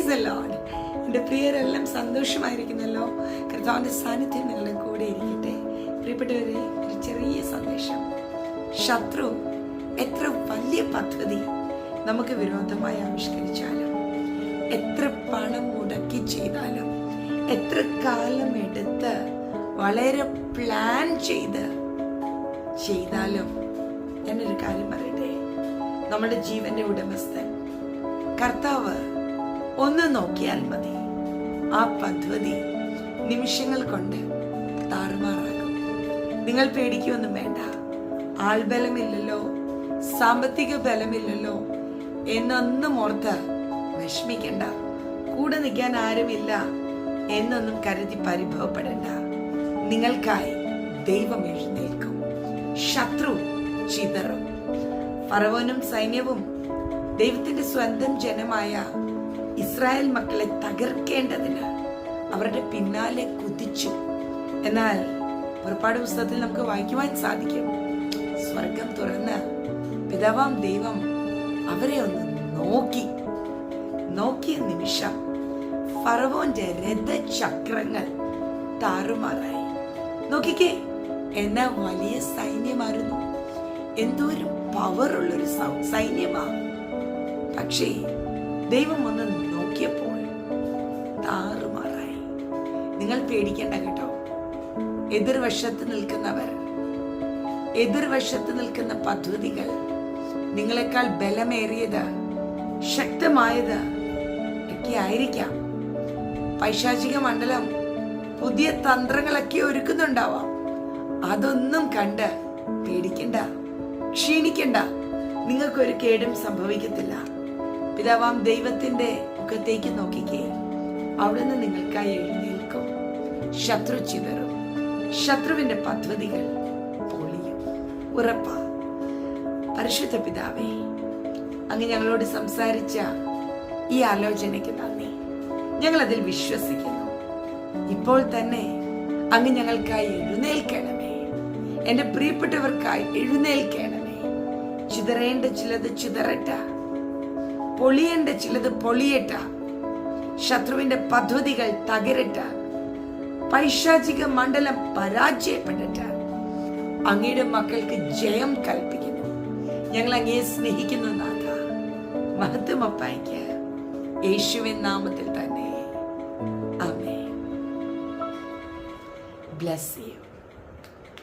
Praise the Lord. എൻ്റെ പ്രിയരെല്ലാം സന്തോഷമായിരിക്കുന്നല്ലോ. കർത്താവിൻ്റെ സാന്നിധ്യം നിങ്ങളുടെ കൂടെ ഇരിക്കട്ടെ. പ്രിയപ്പെട്ടവരെ, ഒരു ചെറിയ സന്ദേശം. ശത്രു എത്ര വലിയ പദ്ധതി നമുക്ക് വിരോധമായി ആവിഷ്കരിച്ചാലും, എത്ര പണം മുടക്കി ചെയ്താലും, എത്ര കാലം എടുത്ത് വളരെ പ്ലാൻ ചെയ്താലും ഞാനൊരു കാര്യം പറയട്ടെ, നമ്മുടെ ജീവന്റെ ഉടമസ്ഥൻ കർത്താവ് ഒന്ന് നോക്കിയാൽ മതി, ആ പദ്ധതി നിമിഷങ്ങൾ കൊണ്ട് താറുമാറാകും. നിങ്ങൾ പേടിക്കൊന്നും വേണ്ട. ആൾബലമില്ലല്ലോ, സാമ്പത്തിക ബലമില്ലല്ലോ എന്നൊന്നും ഓർത്ത് വിഷമിക്കണ്ട. കൂടെ നിൽക്കാൻ ആരുമില്ല എന്നൊന്നും കരുതി പരിഭവപ്പെടണ്ട. നിങ്ങൾക്കായി ദൈവം എഴുന്നേൽക്കും. ശത്രു ചിതറും. ഫറവോനും സൈന്യവും ദൈവത്തിന്റെ സ്വന്തം ജനമായ ഇസ്രായേൽ മക്കളെ തകർക്കേണ്ടതിന് അവരുടെ പിന്നാലെ കുതിച്ചു. എന്നാൽ പുറപ്പാട് പുസ്തകത്തിൽ നമുക്ക് വായിക്കുവാൻ സാധിക്കും, സ്വർഗം തുറന്ന് പിതാവാം ദൈവം അവരെ ഒന്ന് നോക്കിയ നിമിഷം ഫറവോന്റെ രഥചക്രങ്ങൾ താറുമാറായി. നോക്കിക്കേ, എന്നാ വലിയ സൈന്യമായിരുന്നു, എന്തോരം പവറുള്ളൊരു സൈന്യമാ. പക്ഷേ ദൈവം ഒന്ന് നോക്കിയപ്പോൾ താറുമാറായി. നിങ്ങൾ പേടിക്കേണ്ട കേട്ടോ. എതിർവശത്ത് നിൽക്കുന്ന പദ്ധതികൾ നിങ്ങളെക്കാൾ ബലമേറിയത്, ശക്തമായത് ഒക്കെ ആയിരിക്കാം. പൈശാചിക മണ്ഡലം പുതിയ തന്ത്രങ്ങളൊക്കെ ഒരുക്കുന്നുണ്ടാവാം. അതൊന്നും കണ്ട് പേടിക്കണ്ട, ക്ഷീണിക്കണ്ട. നിങ്ങൾക്കൊരു കേടും സംഭവിക്കത്തില്ല. പിതാവാം ദൈവത്തിന്റെ മുഖത്തേക്ക് നോക്കിക്കേ, അവിടുന്ന് നിങ്ങൾക്കായി എഴുന്നേൽക്കും. ശത്രു ചിതറും, ശത്രുവിന്റെ പദ്ധതികൾ പൊളിയും, ഉറപ്പാ. പരിശുദ്ധ പിതാവേ, അങ്ങ് ഞങ്ങളോട് സംസാരിച്ച ഈ ആലോചനയ്ക്ക് നന്ദി. ഞങ്ങൾ അതിൽ വിശ്വസിക്കുന്നു. ഇപ്പോൾ തന്നെ അങ്ങ് ഞങ്ങൾക്കായി എഴുന്നേൽക്കണമേ. എന്റെ പ്രിയപ്പെട്ടവർക്കായി എഴുന്നേൽക്കണമേ. ചിതറേണ്ട ചിലത് ചിതറട്ട, പൊളിയേണ്ട ചിലത് പൊളിയട്ട. ശത്രുവിന്റെ പദ്ധതികൾ തകരട്ട, പൈശാചിക മണ്ഡലം പരാജയപ്പെടട്ട. അങ്ങയുടെ മക്കൾക്ക് ജയം കൽപ്പിക്കുന്നു. ഞങ്ങൾ അങ്ങയെ സ്നേഹിക്കുന്നു നാഥ. മഹത്വം അപ്പായിക്ക് യേശുവിൻ നാമത്തിൽ തന്നെ. ആമേൻ. Bless U.